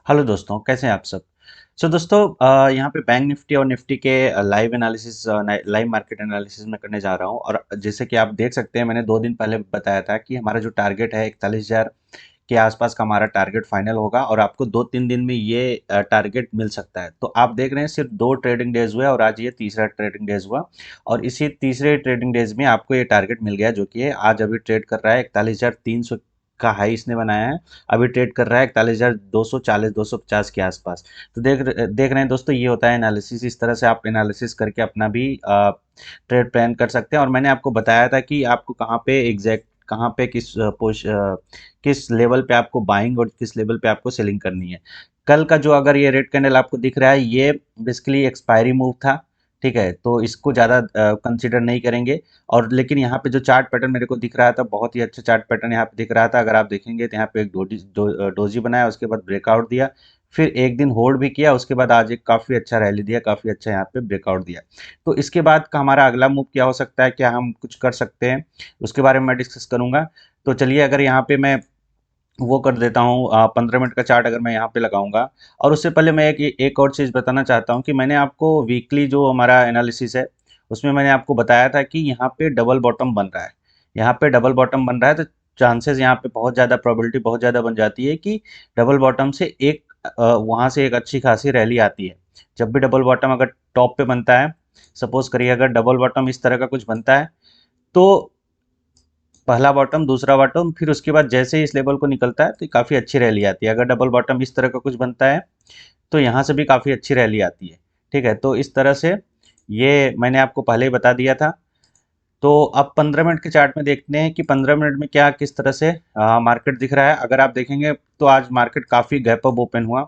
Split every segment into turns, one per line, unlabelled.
Hello दोस्तों, कैसे हैं आप सब। दोस्तों, यहाँ पे बैंक निफ्टी और निफ्टी के live analysis, live market analysis में करने जा रहा हूँ। और जैसे कि आप देख सकते हैं, मैंने 2 दिन पहले बताया था कि हमारा जो टारगेट है 41,000 के आसपास का हमारा टारगेट फाइनल होगा और आपको 2-3 दिन में ये टारगेट मिल सकता है। तो आप देख रहे हैं, सिर्फ 2 ट्रेडिंग डेज हुए और आज ये तीसरा ट्रेडिंग डेज हुआ। और इसी तीसरे ट्रेडिंग डेज में आपको ये टारगेट मिल गया, जो कि है आज अभी ट्रेड कर रहा है 41,300 का हाई इसने बनाया है। अभी ट्रेड कर रहा है 41,240-250 के आसपास। तो देख रहे हैं दोस्तों, ये होता है एनालिसिस। इस तरह से आप एनालिसिस करके अपना भी ट्रेड प्लान कर सकते हैं। और मैंने आपको बताया था कि आपको कहाँ पे एग्जैक्ट, कहाँ पे किस लेवल पे आपको बाइंग और किस लेवल पे आपको सेलिंग करनी है। कल का जो अगर ये रेड कैंडल आपको दिख रहा है, ये बेसिकली एक्सपायरी मूव था। ठीक है, तो इसको ज़्यादा कंसिडर नहीं करेंगे। और लेकिन यहाँ पे जो चार्ट पैटर्न मेरे को दिख रहा था, बहुत ही अच्छा चार्ट पैटर्न यहाँ पे दिख रहा था। अगर आप देखेंगे तो यहाँ पे एक डोजी बनाया, उसके बाद ब्रेकआउट दिया, फिर एक दिन होल्ड भी किया, उसके बाद आज एक काफ़ी अच्छा रैली दिया, काफ़ी अच्छा यहाँ पे ब्रेकआउट दिया। तो इसके बाद का हमारा अगला मूव क्या हो सकता है, क्या हम कुछ कर सकते हैं, उसके बारे में मैं डिस्कस करूंगा। तो चलिए, अगर यहाँ पे मैं वो कर देता हूँ, 15 मिनट का चार्ट अगर मैं यहाँ पे लगाऊंगा। और उससे पहले मैं एक और चीज़ बताना चाहता हूँ कि मैंने आपको वीकली जो हमारा एनालिसिस है, उसमें मैंने आपको बताया था कि यहाँ पे डबल बॉटम बन रहा है। यहाँ पे डबल बॉटम बन रहा है, तो चांसेस यहाँ पे बहुत ज़्यादा, प्रोबेबिलिटी बहुत ज़्यादा बन जाती है कि डबल बॉटम से वहाँ से एक अच्छी खासी रैली आती है। जब भी डबल बॉटम अगर टॉप पे बनता है, सपोज करिए अगर डबल बॉटम इस तरह का कुछ बनता है, तो पहला बॉटम, दूसरा बॉटम, फिर उसके बाद जैसे ही इस लेवल को निकलता है तो काफ़ी अच्छी रैली आती है। अगर डबल बॉटम इस तरह का कुछ बनता है, तो यहाँ से भी काफ़ी अच्छी रैली आती है। ठीक है, तो इस तरह से ये मैंने आपको पहले ही बता दिया था। तो अब 15 मिनट के चार्ट में देखते हैं कि 15 मिनट में क्या किस तरह से मार्केट दिख रहा है। अगर आप देखेंगे तो आज मार्केट काफ़ी गैप अप ओपन हुआ।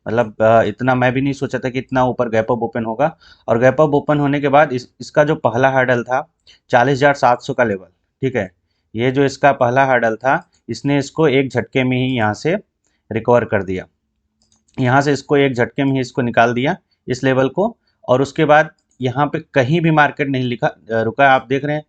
मतलब इतना मैं भी नहीं सोचा था कि इतना ऊपर गैप अप ओपन होगा। और गैप अप ओपन होने के बाद इसका जो पहला हर्डल था 40,700 का लेवल, ठीक है, ये जो इसका पहला हर्डल था, इसने इसको एक झटके में ही यहाँ से रिकवर कर दिया। यहाँ से इसको एक झटके में ही इसको निकाल दिया, इस लेवल को। और उसके बाद यहाँ पे कहीं भी मार्केट नहीं रुका। आप देख रहे हैं,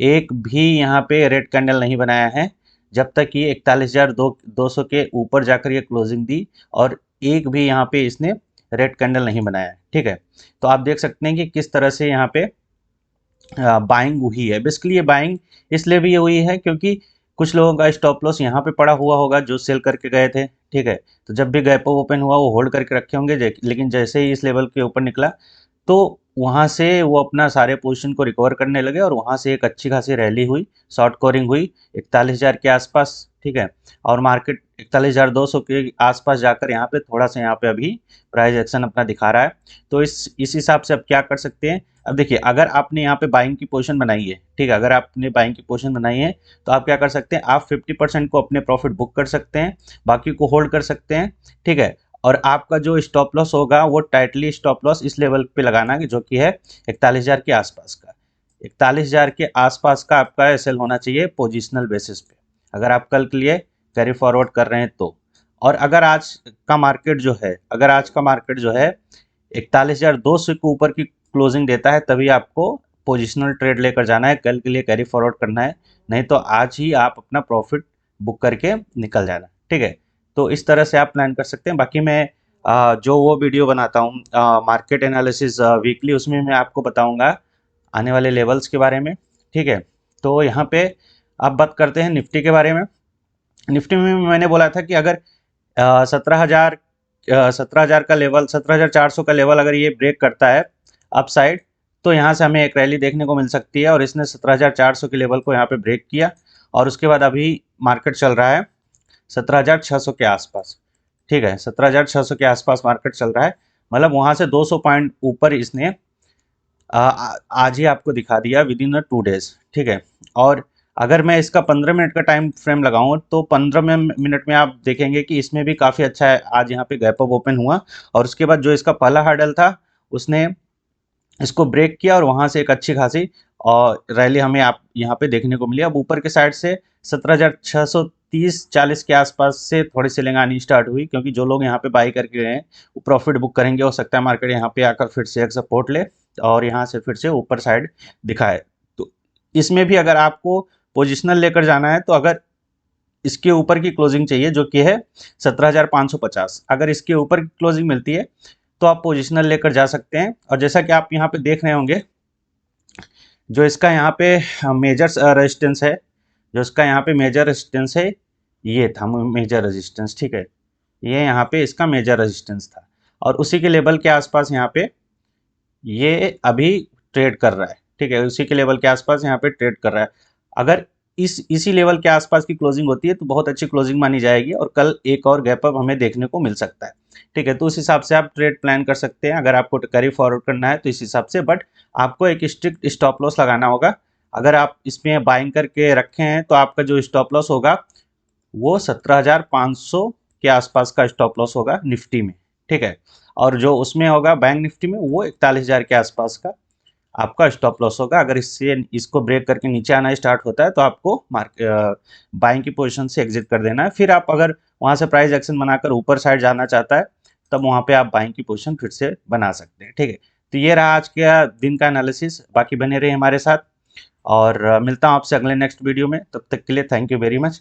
एक भी यहाँ पे रेड कैंडल नहीं बनाया है, जब तक ये 41,200 के ऊपर जाकर ये क्लोजिंग दी। और एक भी यहाँ पे इसने रेड कैंडल नहीं बनाया है। ठीक है, तो आप देख सकते हैं कि किस तरह से यहाँ पे बाइंग हुई है। बेसिकली ये बाइंग इसलिए भी हुई है क्योंकि कुछ लोगों का स्टॉप लॉस यहाँ पे पड़ा हुआ होगा जो सेल करके गए थे। ठीक है, तो जब भी गैप ओपन हुआ वो होल्ड करके रखे होंगे, लेकिन जैसे ही इस लेवल के ऊपर निकला, तो वहाँ से वो अपना सारे पोजीशन को रिकवर करने लगे और वहाँ से एक अच्छी खासी रैली हुई, शॉर्ट कवरिंग हुई 41,000 के आसपास। ठीक है, और मार्केट 41,200 के आसपास जाकर यहाँ पे थोड़ा सा, यहाँ पे अभी प्राइस एक्शन अपना दिखा रहा है। तो इस हिसाब से अब क्या कर सकते हैं। अब देखिए, अगर आपने यहाँ पे बाइंग की पोजीशन बनाई है, ठीक है, अगर आपने बाइंग की पोजीशन बनाई है, तो आप क्या कर सकते हैं, आप 50% को अपने प्रॉफिट बुक कर सकते हैं, बाकी को होल्ड कर सकते हैं। ठीक है, और आपका जो स्टॉप लॉस होगा वो टाइटली स्टॉप लॉस इस लेवल पे लगाना है, जो कि है 41,000 के आसपास का। 41,000 के आसपास का आपका एसएल होना चाहिए पोजिशनल बेसिस पे, अगर आप कल के लिए कैरी फॉरवर्ड कर रहे हैं तो। और अगर आज का मार्केट जो है, अगर आज का मार्केट जो है 41,200 के ऊपर की क्लोजिंग देता है, तभी आपको पोजिशनल ट्रेड लेकर जाना है, कल के लिए कैरी फॉरवर्ड करना है। नहीं तो आज ही आप अपना प्रॉफिट बुक करके निकल जाना। ठीक है, तो इस तरह से आप प्लान कर सकते हैं। बाकी मैं जो वो वीडियो बनाता हूँ मार्केट एनालिसिस वीकली, उसमें मैं आपको बताऊंगा आने वाले लेवल्स के बारे में। ठीक है, तो यहाँ पे अब बात करते हैं निफ्टी के बारे में। निफ्टी में मैंने बोला था कि अगर 17,000 का लेवल, 17,400 का लेवल अगर ये ब्रेक करता है अपसाइड, तो यहाँ से हमें एक रैली देखने को मिल सकती है। और इसने 17,400 के लेवल को यहाँ पे ब्रेक किया, और उसके बाद अभी मार्केट चल रहा है 17,600 के आसपास। ठीक है, 17,600 के आसपास मार्केट चल रहा है। मतलब वहाँ से 200 पॉइंट ऊपर इसने आज ही आपको दिखा दिया विद इन 2 डेज। ठीक है, और अगर मैं इसका 15 मिनट का टाइम फ्रेम लगाऊं, तो 15 मिनट में आप देखेंगे कि इसमें भी काफ़ी अच्छा है। आज यहाँ पे गैप अप ओपन हुआ, और उसके बाद जो इसका पहला हर्डल था, उसने इसको ब्रेक किया, और वहाँ से एक अच्छी खासी और रैली हमें आप यहाँ पे देखने को मिली। अब ऊपर के साइड से 17,630-40 के आसपास से थोड़ी सेलिंग आनी स्टार्ट हुई, क्योंकि जो लोग यहाँ पे बाई करके गए हैं वो प्रॉफिट बुक करेंगे। हो सकता है मार्केट यहाँ पे आकर फिर से एक सपोर्ट ले और यहाँ से फिर से ऊपर साइड दिखाए। तो इसमें भी अगर आपको पोजिशनल लेकर जाना है, तो अगर इसके ऊपर की क्लोजिंग चाहिए जो कि है 17,550। अगर इसके ऊपर की क्लोजिंग मिलती है तो आप पोजिशनल लेकर जा सकते हैं। और जैसा कि आप यहाँ पे देख रहे होंगे, जो इसका यहाँ पे मेजर रेजिस्टेंस है, जो इसका यहाँ पे मेजर रेजिस्टेंस है, ये था मेजर रेजिस्टेंस, ठीक है। ये यहाँ पे इसका मेजर रेजिस्टेंस था और उसी के लेवल के आसपास यहाँ पे ये अभी ट्रेड कर रहा है, ठीक है। उसी के लेवल के आसपास यहाँ पे ट्रेड कर रहा है। अगर इसी लेवल के आसपास की क्लोजिंग होती है तो बहुत अच्छी क्लोजिंग मानी जाएगी और कल एक और गैप अप हमें देखने को मिल सकता है, ठीक है। तो उस हिसाब से आप ट्रेड प्लान कर सकते हैं अगर आपको कैरी फॉरवर्ड करना है तो इस हिसाब से। बट आपको एक स्ट्रिक्ट स्टॉप लॉस लगाना होगा। अगर आप इसमें बाइंग करके रखे हैं तो आपका जो स्टॉप लॉस होगा वो 17,500 के आसपास का स्टॉप लॉस होगा निफ्टी में, ठीक है। और जो उसमें होगा बैंक निफ्टी में वो 41,000 के आसपास का आपका स्टॉप लॉस होगा। अगर इसको ब्रेक करके नीचे आना स्टार्ट होता है तो आपको बाइंग की पोजीशन से एग्जिट कर देना है। फिर आप अगर वहां से प्राइस एक्शन बनाकर ऊपर साइड जाना चाहता है तब वहां पे आप बाइंग की पोजीशन फिर से बना सकते हैं, ठीक है। तो ये रहा आज के दिन का एनालिसिस। बाकी बने रहे हमारे साथ और मिलता हूँ आपसे अगले नेक्स्ट वीडियो में। तब तक के लिए थैंक यू वेरी मच।